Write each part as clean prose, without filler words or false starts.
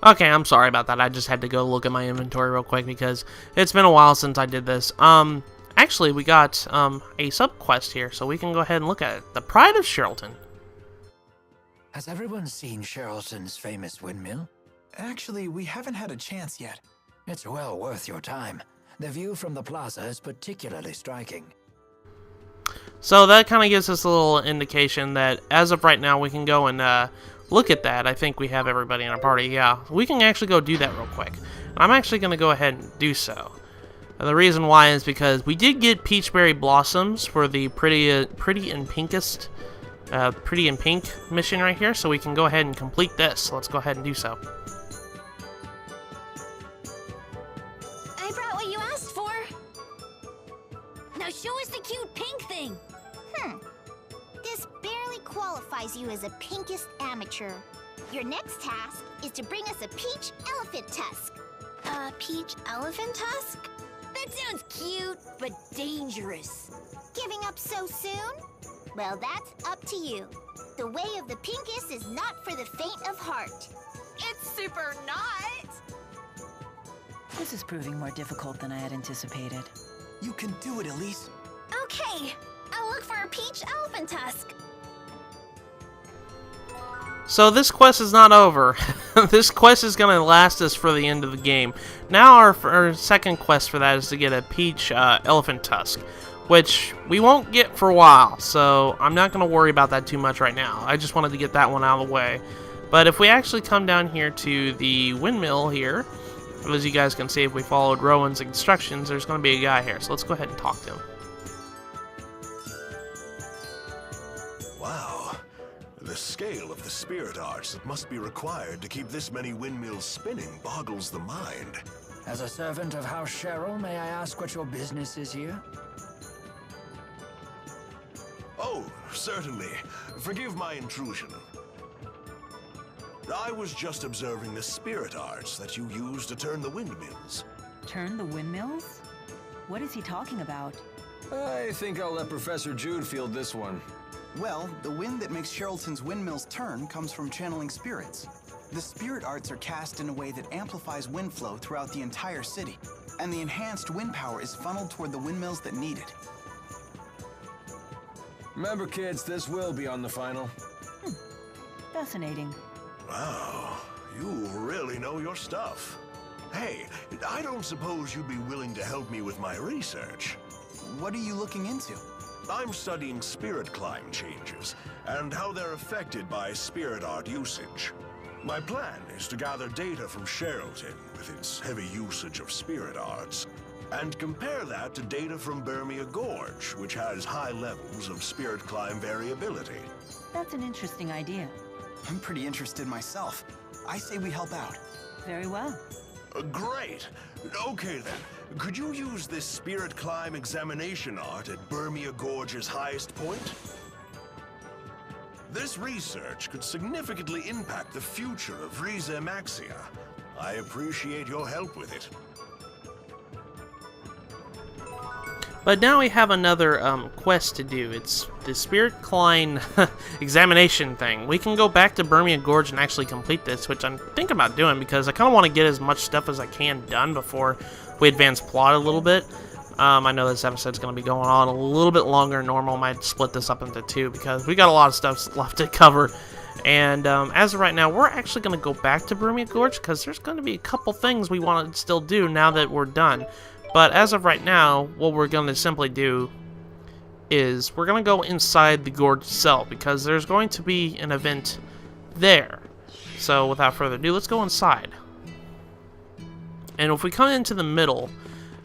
Okay, I'm sorry about that. I just had to go look at my inventory real quick because it's been a while since I did this. Actually, we got a sub-quest here, so we can go ahead and look at it. The Pride of Sharelton. Has everyone seen Sharelton's famous windmill? Actually, we haven't had a chance yet. It's well worth your time. The view from the plaza is particularly striking. So that kind of gives us a little indication that as of right now, we can go and look at that. I think we have everybody in our party. Yeah, we can actually go do that real quick. I'm actually going to go ahead and do so. The reason why is because we did get Peachberry Blossoms for the Pretty and Pink mission right here, so we can go ahead and complete this. So let's go ahead and do so. I brought what you asked for. Now show us the cute pink thing. This barely qualifies you as a pinkest amateur. Your next task is to bring us a peach elephant tusk. A peach elephant tusk? That sounds cute, but dangerous. Giving up so soon? Well, that's up to you. The way of the pinkest is not for the faint of heart. It's super not. This is proving more difficult than I had anticipated. You can do it, Elise. Okay, I'll look for a peach elephant tusk. So this quest is not over. This quest is going to last us for the end of the game. Now our second quest for that is to get a peach elephant tusk, which we won't get for a while, so I'm not going to worry about that too much right now. I just wanted to get that one out of the way. But if we actually come down here to the windmill here, as you guys can see, if we followed Rowan's instructions, there's going to be a guy here. So let's go ahead and talk to him. Wow. The scale of the spirit arts that must be required to keep this many windmills spinning boggles the mind. As a servant of House Cheryl, may I ask what your business is here? Oh, certainly. Forgive my intrusion. I was just observing the spirit arts that you use to turn the windmills. Turn the windmills? What is he talking about? I think I'll let Professor Jude field this one. Well, the wind that makes Sharelton's windmills turn comes from channeling spirits. The spirit arts are cast in a way that amplifies wind flow throughout the entire city, and the enhanced wind power is funneled toward the windmills that need it. Remember, kids, this will be on the final. Fascinating. Wow, you really know your stuff. Hey, I don't suppose you'd be willing to help me with my research. What are you looking into? I'm studying spirit climb changes and how they're affected by spirit art usage. My plan is to gather data from Sharelton with its heavy usage of spirit arts and compare that to data from Burmia Gorge, which has high levels of spirit climb variability. That's an interesting idea. I'm pretty interested myself. I say we help out. Very well. Great. Okay then, could you use this spirit climb examination art at Burmia Gorge's highest point? This research could significantly impact the future of Riza Maxia. I appreciate your help with it. But now we have another quest to do. It's the Spirit Cline examination thing. We can go back to Burmia Gorge and actually complete this, which I'm thinking about doing because I kind of want to get as much stuff as I can done before we advance plot a little bit. I know this episode's going to be going on a little bit longer than normal. I might split this up into two because we got a lot of stuff left to cover. And as of right now, we're actually going to go back to Burmia Gorge because there's going to be a couple things we want to still do now that we're done. But as of right now, what we're going to simply do is we're going to go inside the gorge itself because there's going to be an event there. So without further ado, let's go inside. And if we come into the middle,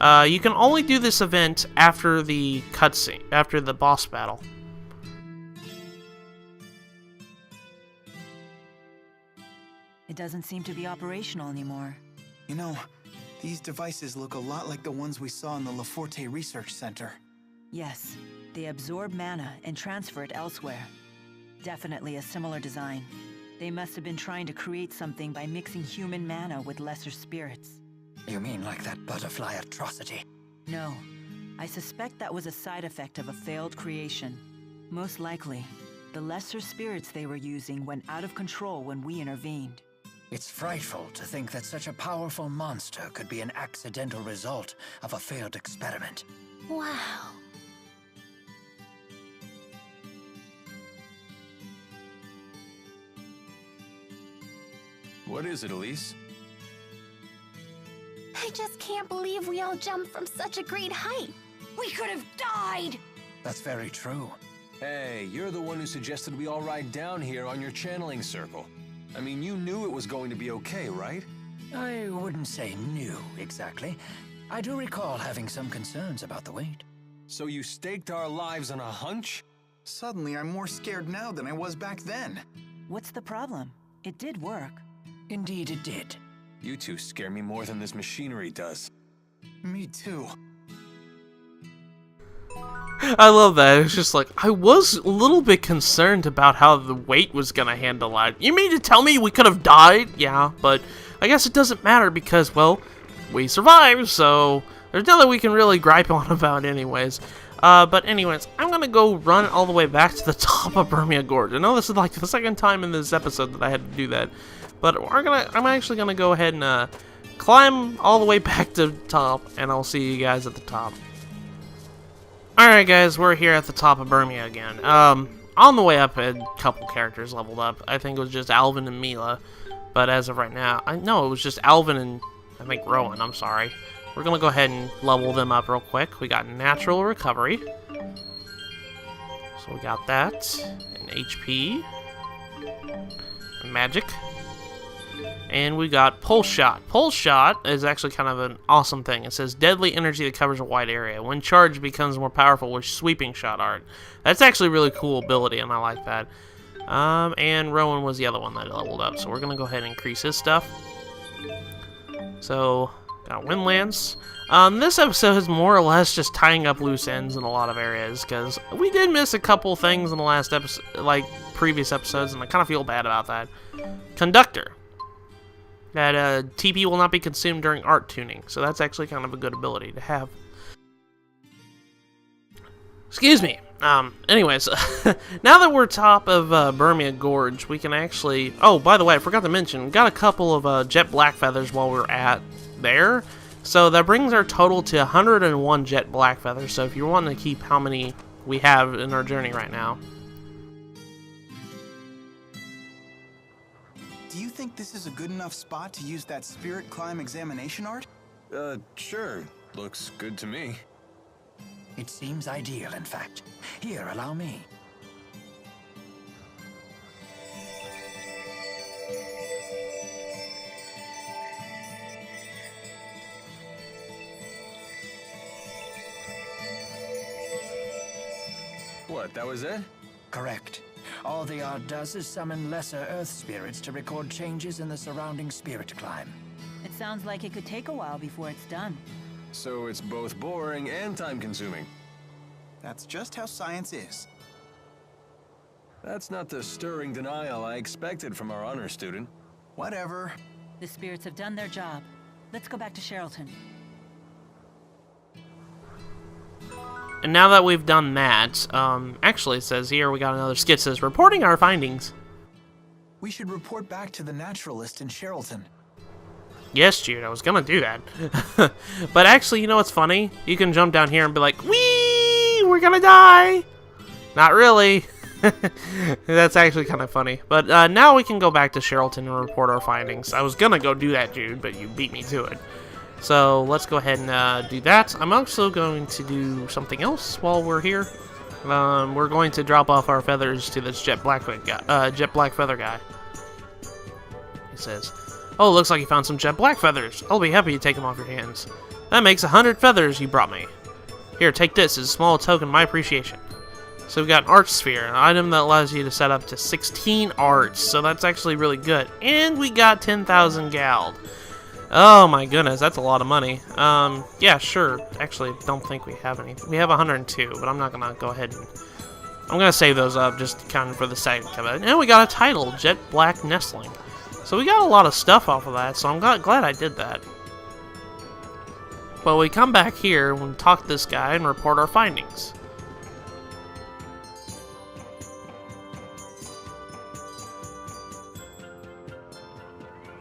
you can only do this event after the cutscene, after the boss battle. It doesn't seem to be operational anymore. You know, these devices look a lot like the ones we saw in the Laforte Research Center. Yes, they absorb mana and transfer it elsewhere. Definitely a similar design. They must have been trying to create something by mixing human mana with lesser spirits. You mean like that butterfly atrocity? No, I suspect that was a side effect of a failed creation. Most likely, the lesser spirits they were using went out of control when we intervened. It's frightful to think that such a powerful monster could be an accidental result of a failed experiment. Wow. What is it, Elise? I just can't believe we all jumped from such a great height. We could have died! That's very true. Hey, you're the one who suggested we all ride down here on your channeling circle. I mean, you knew it was going to be okay, right? I wouldn't say new, exactly. I do recall having some concerns about the weight. So you staked our lives on a hunch? Suddenly, I'm more scared now than I was back then. What's the problem? It did work. Indeed it did. You two scare me more than this machinery does. Me too. I love that. It's just like, I was a little bit concerned about how the weight was gonna handle it. You mean to tell me we could have died? Yeah, but I guess it doesn't matter because, well, we survived, so there's nothing we can really gripe on about anyways. But anyways, I'm gonna go run all the way back to the top of Burmia Gorge. I know this is like the second time in this episode that I had to do that, but I'm actually gonna go ahead and climb all the way back to the top, and I'll see you guys at the top. Alright guys, we're here at the top of Burmia again. On the way up, a couple characters leveled up. I think it was just Alvin and Mila, but as of right now, no, it was just Alvin and, I think, Rowan, I'm sorry. We're gonna go ahead and level them up real quick. We got Natural Recovery. So we got that, and HP, and Magic. And we got Pulse Shot. Pulse Shot is actually kind of an awesome thing. It says deadly energy that covers a wide area. When charged, becomes more powerful with sweeping shot art. That's actually a really cool ability, and I like that. And Rowan was the other one that leveled up, so we're going to go ahead and increase his stuff. So, got Wind Lance. This episode is more or less just tying up loose ends in a lot of areas, because we did miss a couple things in the last episode, like previous episodes, and I kind of feel bad about that. Conductor. That TP will not be consumed during art tuning, so that's actually kind of a good ability to have. Excuse me. Anyways, now that we're top of Burmia Gorge, we can actually... Oh, by the way, I forgot to mention, we got a couple of jet black feathers while we were at there. So that brings our total to 101 jet black feathers. So if you're wanting to keep how many we have in our journey right now. Do you think this is a good enough spot to use that spirit climb examination art? Sure. Looks good to me. It seems ideal, in fact. Here, allow me. What, that was it? Correct. All the art does is summon lesser Earth spirits to record changes in the surrounding spirit climb. It sounds like it could take a while before it's done. So it's both boring and time-consuming. That's just how science is. That's not the stirring denial I expected from our honor student. Whatever. The spirits have done their job. Let's go back to Sharilton. And now that we've done that, actually it says here we got another skit says reporting our findings. We should report back to the naturalist in Sharilton. Yes, Jude, I was gonna do that. But actually, you know what's funny? You can jump down here and be like, wee, we're gonna die. Not really. That's actually kind of funny. But now we can go back to Sharilton and report our findings. I was gonna go do that, Jude, but you beat me to it. So let's go ahead and do that. I'm also going to do something else while we're here. We're going to drop off our feathers to this jet black feather guy. He says, "Oh, looks like you found some jet black feathers. I'll be happy to take them off your hands. That makes 100 feathers you brought me. Here, take this as a small token of my appreciation." So we've got an art sphere, an item that allows you to set up to 16 arts. So that's actually really good. And we got 10,000 gald. Oh my goodness, that's a lot of money. Yeah, sure. Actually, don't think we have any. We have 102, but I'm not gonna go ahead and... I'm gonna save those up just kind of for the sake of it. And we got a title, Jet Black Nestling. So we got a lot of stuff off of that, so I'm glad I did that. But we come back here and talk to this guy and report our findings.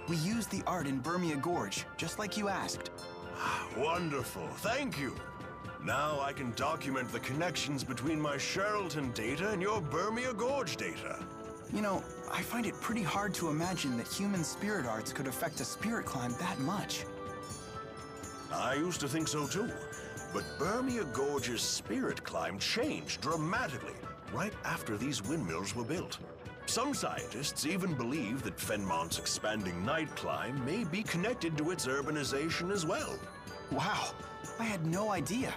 We used the art in Burmia Gorge, just like you asked. Wonderful, thank you. Now I can document the connections between my Sharelton data and your Burmia Gorge data. You know, I find it pretty hard to imagine that human spirit arts could affect a spirit climb that much. I used to think so too, but Burmia Gorge's spirit climb changed dramatically right after these windmills were built. Some scientists even believe that Fenmont's expanding night climb may be connected to its urbanization as well. Wow, I had no idea.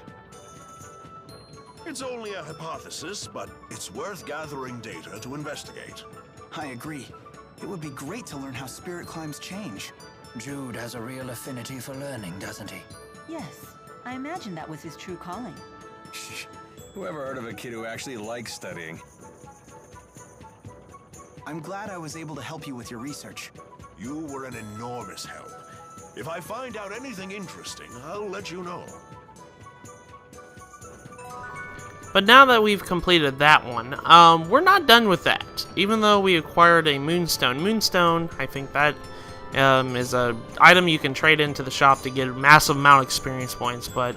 It's only a hypothesis, but it's worth gathering data to investigate. I agree. It would be great to learn how spirit climbs change. Jude has a real affinity for learning, doesn't he? Yes, I imagine that was his true calling. Whoever heard of a kid who actually likes studying? I'm glad I was able to help you with your research. You were an enormous help. If I find out anything interesting, I'll let you know. But now that we've completed that one, we're not done with that. Even though we acquired a Moonstone. Moonstone, I think that is an item you can trade into the shop to get a massive amount of experience points. But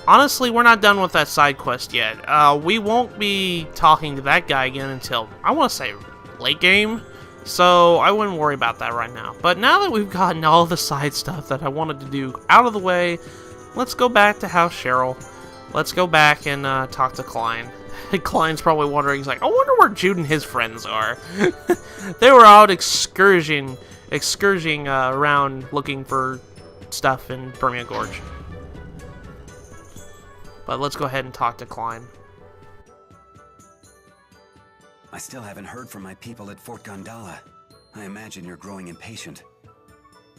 honestly, we're not done with that side quest yet. We won't be talking to that guy again until, I want to say, late game. So I wouldn't worry about that right now. But now that we've gotten all the side stuff that I wanted to do out of the way, let's go back to House Cheryl. Let's go back and talk to Cline. Cline's probably wondering, he's like, I wonder where Jude and his friends are. They were out excursioning around looking for stuff in Burmia Gorge. But let's go ahead and talk to Cline. I still haven't heard from my people at Fort Gondala. I imagine you're growing impatient.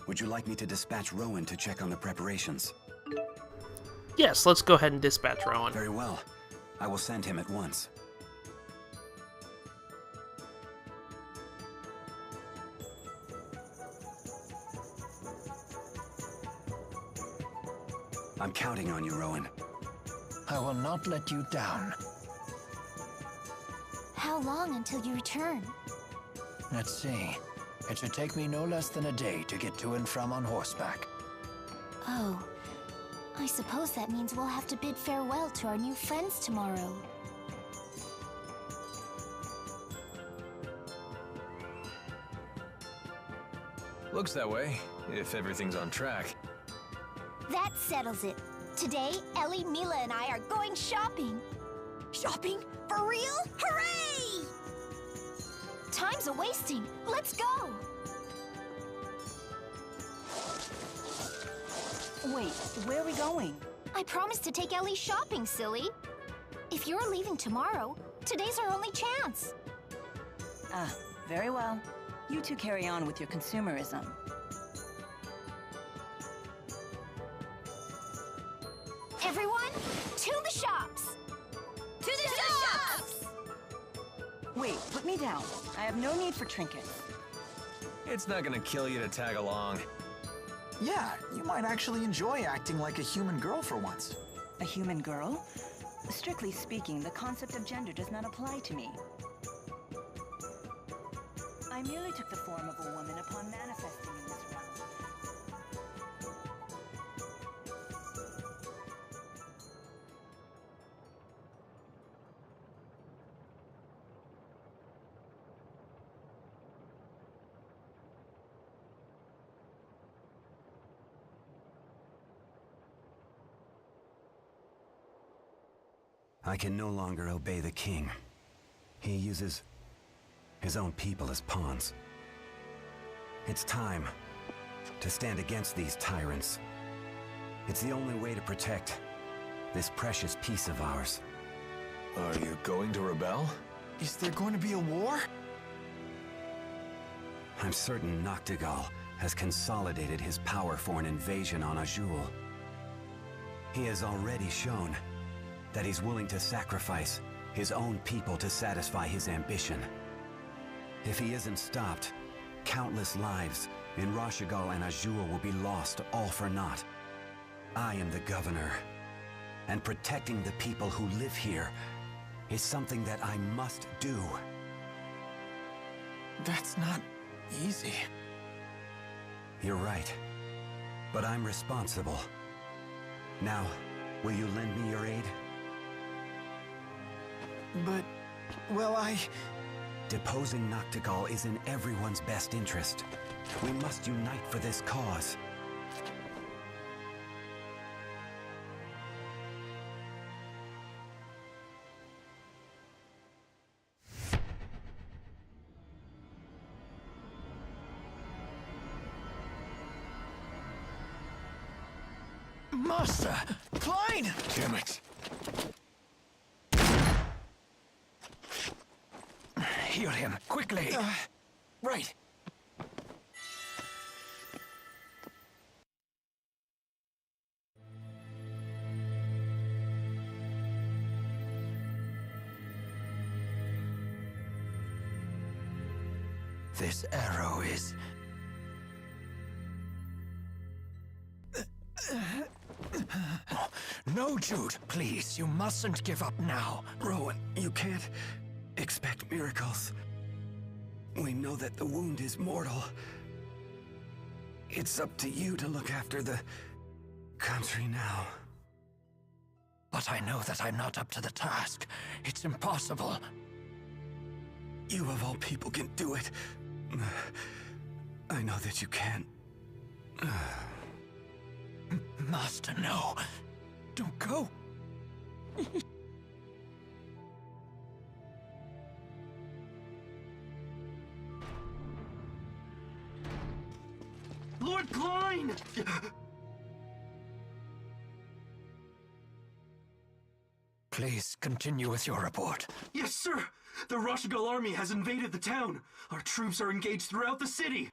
Would you like me to dispatch Rowan to check on the preparations? Yes, let's go ahead and dispatch Rowan. Very well. I will send him at once. I'm counting on you, Rowan. I will not let you down. How long until you return? Let's see. It should take me no less than a day to get to and from on horseback. Oh, I suppose that means we'll have to bid farewell to our new friends tomorrow. Looks that way, if everything's on track. That settles it. Today, Ellie, Mila, and I are going shopping. Shopping? For real? Hooray! Time's a-wasting. Let's go! Wait, where are we going? I promised to take Ellie shopping, silly. If you're leaving tomorrow, today's our only chance. Ah, very well. You two carry on with your consumerism. Everyone, to the shops! To the shops! Wait, put me down. I have no need for trinkets. It's not gonna kill you to tag along. Yeah, you might actually enjoy acting like a human girl for once. A human girl? Strictly speaking, the concept of gender does not apply to me. I merely took the form of a woman upon manifesting in this realm. I can no longer obey the king. He uses his own people as pawns. It's time to stand against these tyrants. It's the only way to protect this precious piece of ours. Are you going to rebel? Is there going to be a war? I'm certain Noctigal has consolidated his power for an invasion on Azul. He has already shown that he's willing to sacrifice his own people to satisfy his ambition. If he isn't stopped, countless lives in Rashigal and Azul will be lost all for naught. I am the governor, and protecting the people who live here is something that I must do. That's not easy. You're right. But I'm responsible. Now, will you lend me your aid? But, well, Deposing Noctigal is in everyone's best interest. We must unite for this cause. Master! Cline! Damn it. Heal him, quickly. Right. This arrow is... No, Jude, please, you mustn't give up now. Rowan, you can't expect miracles. We know that the wound is mortal. It's up to you to look after the country now. But I know that I'm not up to the task. It's impossible. You of all people can do it. I know that you can. Master, no. Don't go. Lord Cline! Please continue with your report. Yes, sir! The Rashigal army has invaded the town. Our troops are engaged throughout the city.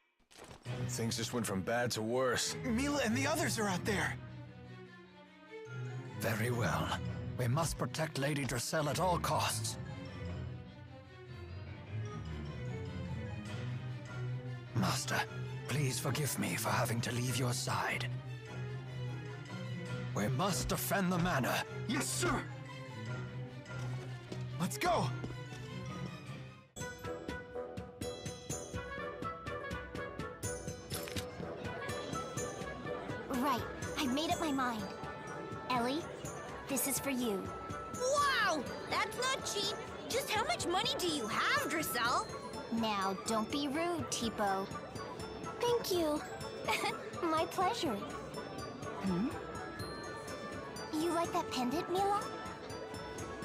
Things just went from bad to worse. Mila and the others are out there. Very well. We must protect Lady Driselle at all costs. Master, please forgive me for having to leave your side. We must defend the manor. Yes, sir! Let's go! Right, I've made up my mind. Ellie, this is for you. Wow! That's not cheap. Just how much money do you have, Driselle? Now, don't be rude, Tipo. Thank you. My pleasure. You like that pendant, Mila?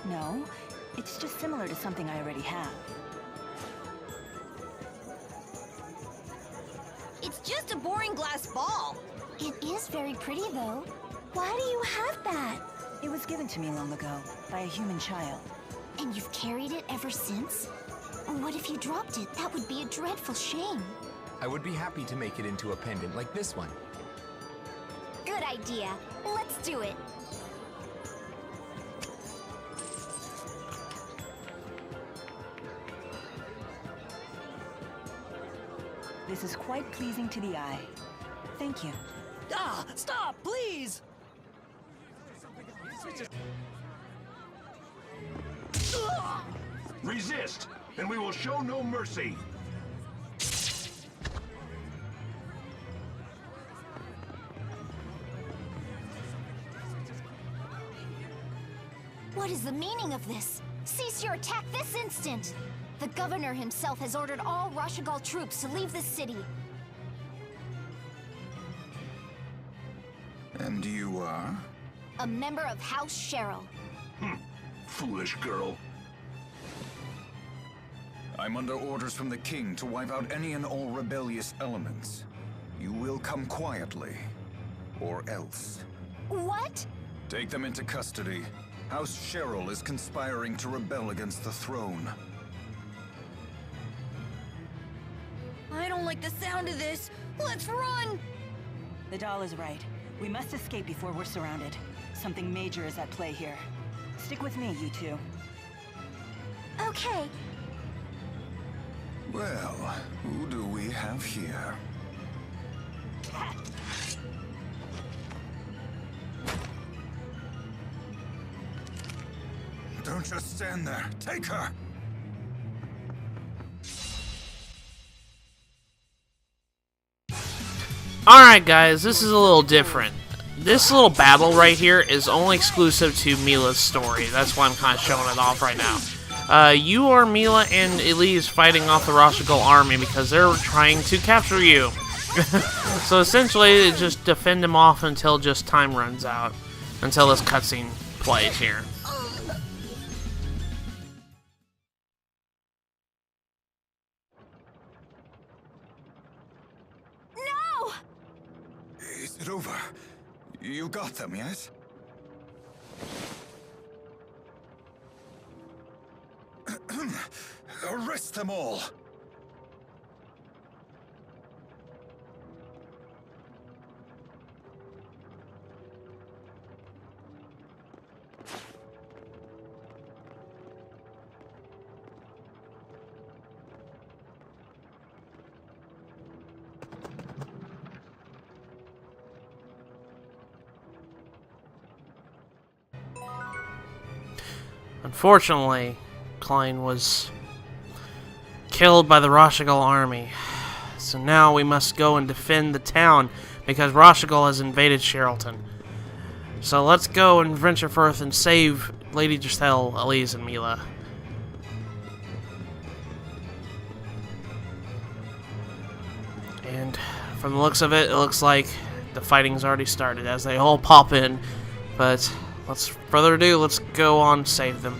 No, it's just similar to something I already have. It's just a boring glass ball. It is very pretty, though. Why do you have that? It was given to me long ago, by a human child. And you've carried it ever since? What if you dropped it? That would be a dreadful shame. I would be happy to make it into a pendant like this one. Good idea. Let's do it. This is quite pleasing to the eye. Thank you. Ah! Stop, please! Resist, and we will show no mercy. What is the meaning of this? Cease your attack this instant! The governor himself has ordered all Rashigal troops to leave the city. And you are? A member of House Sharil. Foolish girl. I'm under orders from the king to wipe out any and all rebellious elements. You will come quietly, or else. What? Take them into custody. House Sharil is conspiring to rebel against the throne. I don't like the sound of this. Let's run! The doll is right. We must escape before we're surrounded. Something major is at play here. Stick with me, you two. Okay. Well, who do we have here? Don't just stand there. Take her! Alright guys, this is a little different. This little battle right here is only exclusive to Mila's story. That's why I'm kind of showing it off right now. You are Mila and Elise fighting off the Rashagal army because they're trying to capture you. So essentially, just defend them off until just time runs out. Until this cutscene plays here. No! Is it over? You got them, yes? Arrest them all! Unfortunately, Cline was killed by the Rashagal army. So now we must go and defend the town because Rashagal has invaded Sharelton. So let's go and venture forth and save Lady Driselle, Elise, and Mila. And from the looks of it, it looks like the fighting's already started as they all pop in. But let's further ado, let's go on save them.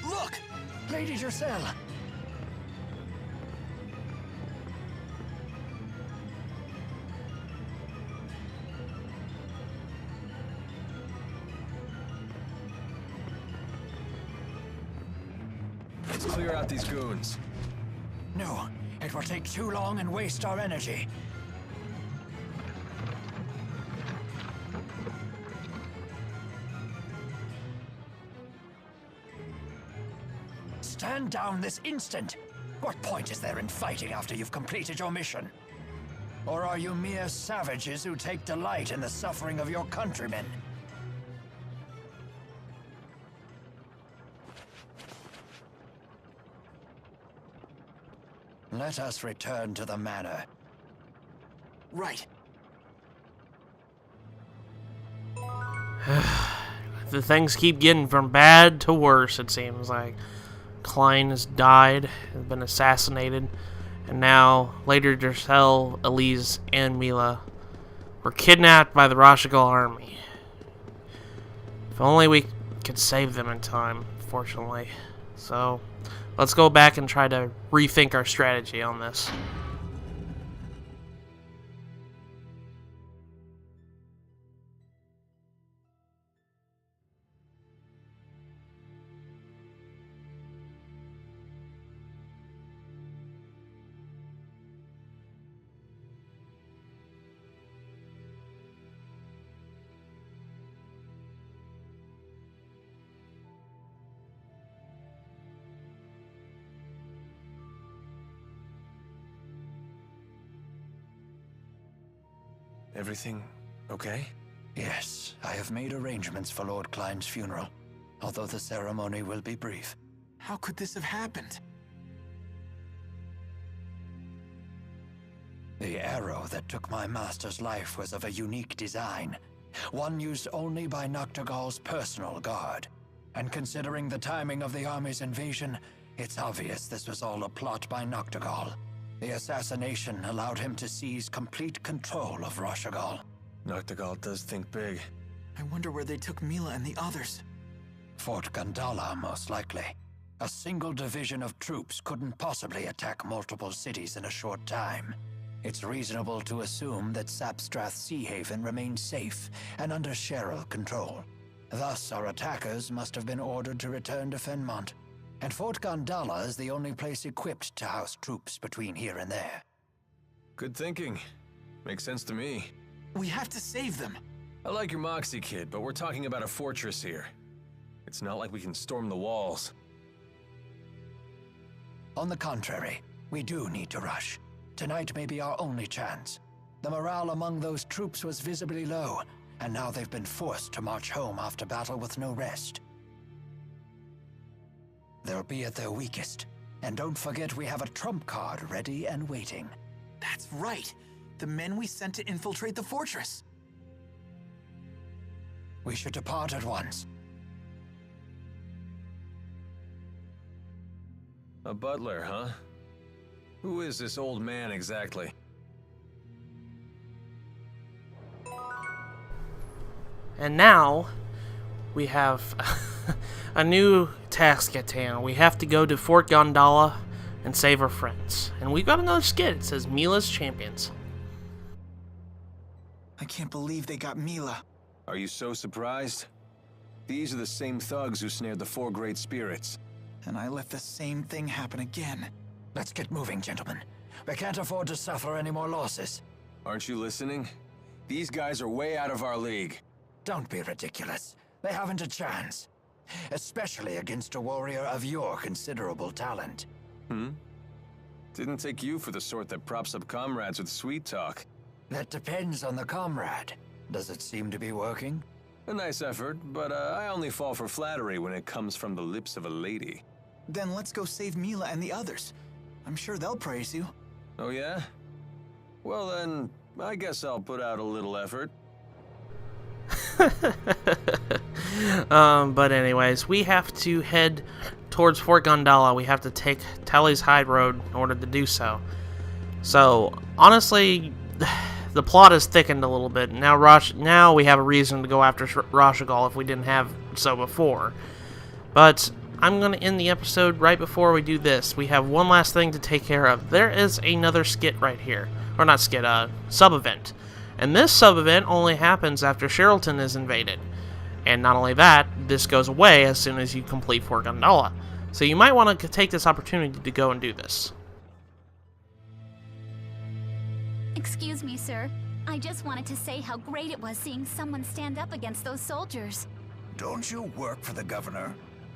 Look! Lady Driselle! Let's clear out these goons. No, it will take too long and waste our energy. Stand down this instant! What point is there in fighting after you've completed your mission? Or are you mere savages who take delight in the suffering of your countrymen? Let us return to the manor. Right. The things keep getting from bad to worse, it seems like. Cline has died, has been assassinated, and now Lady Driselle, Elise, and Mila were kidnapped by the Rashagal army. If only we could save them in time, fortunately. So, let's go back and try to rethink our strategy on this. Everything okay? Yes, I have made arrangements for Lord Cline's funeral, although the ceremony will be brief. How could this have happened? The arrow that took my master's life was of a unique design, one used only by Noctigal's personal guard. And considering the timing of the army's invasion, it's obvious this was all a plot by Noctigal. The assassination allowed him to seize complete control of Rashagal. Noctigal does think big. I wonder where they took Mila and the others. Fort Gandala, most likely. A single division of troops couldn't possibly attack multiple cities in a short time. It's reasonable to assume that Sapstrath Sea Haven remains safe and under Sharil control. Thus, our attackers must have been ordered to return to Fenmont. And Fort Gandala is the only place equipped to house troops between here and there. Good thinking. Makes sense to me. We have to save them. I like your moxie, kid, but we're talking about a fortress here. It's not like we can storm the walls. On the contrary, we do need to rush. Tonight may be our only chance. The morale among those troops was visibly low, and now they've been forced to march home after battle with no rest. They'll be at their weakest And don't forget we have a trump card ready and waiting. That's right. The men we sent to infiltrate the fortress. We should depart at once. A butler, huh? Who is this old man exactly? And now, we have a new task at hand. We have to go to Fort Gondola and save our friends. And we've got another skit. It says Mila's Champions. I can't believe they got Mila. Are you so surprised? These are the same thugs who snared the 4 great spirits. And I let the same thing happen again. Let's get moving, gentlemen. We can't afford to suffer any more losses. Aren't you listening? These guys are way out of our league. Don't be ridiculous. They haven't a chance. Especially against a warrior of your considerable talent. Didn't take you for the sort that props up comrades with sweet talk. That depends on the comrade. Does it seem to be working? A nice effort, but I only fall for flattery when it comes from the lips of a lady. Then let's go save Mila and the others. I'm sure they'll praise you. Oh yeah? Well then, I guess I'll put out a little effort. But anyways, we have to head towards Fort Gondola. We have to take Tally's Hide Road in order to do so. So, honestly, the plot is thickened a little bit. Now we have a reason to go after Rashagal if we didn't have so before. But I'm going to end the episode right before we do this. We have one last thing to take care of. There is another skit right here. Or not skit, sub-event. And this sub-event only happens after Sharrilton is invaded. And not only that, this goes away as soon as you complete Fort Gondola. So you might want to take this opportunity to go and do this. Excuse me, sir. I just wanted to say how great it was seeing someone stand up against those soldiers. Don't you work for the governor?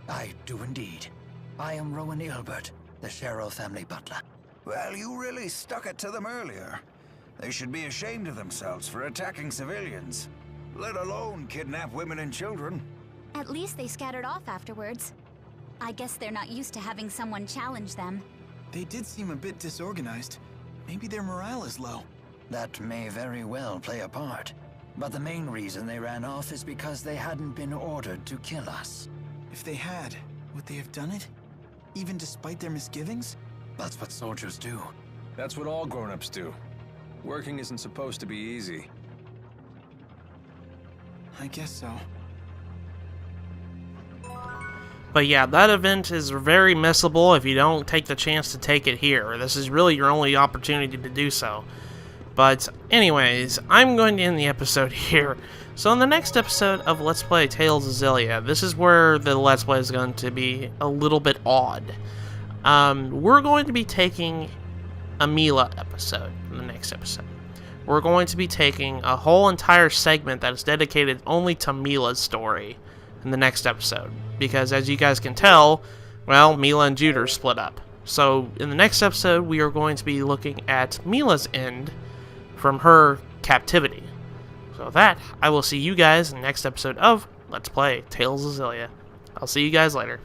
I do indeed. I am Rowan Ilbert, the Sharil family butler. Well, you really stuck it to them earlier. They should be ashamed of themselves for attacking civilians, let alone kidnap women and children. At least they scattered off afterwards. I guess they're not used to having someone challenge them. They did seem a bit disorganized. Maybe their morale is low. That may very well play a part. But the main reason they ran off is because they hadn't been ordered to kill us. If they had, would they have done it? Even despite their misgivings? That's what soldiers do. That's what all grown-ups do. Working isn't supposed to be easy. I guess so. But yeah, that event is very missable if you don't take the chance to take it here. This is really your only opportunity to do so. But anyways, I'm going to end the episode here. So in the next episode of Let's Play Tales of Xillia, this is where the Let's Play is going to be a little bit odd. We're going to be taking a Mila episode in the next episode. We're going to be taking a whole entire segment that is dedicated only to Mila's story in the next episode. Because as you guys can tell, well, Mila and Jude are split up. So in the next episode, we are going to be looking at Mila's end from her captivity. So that, I will see you guys in the next episode of Let's Play Tales of Xillia. I'll see you guys later.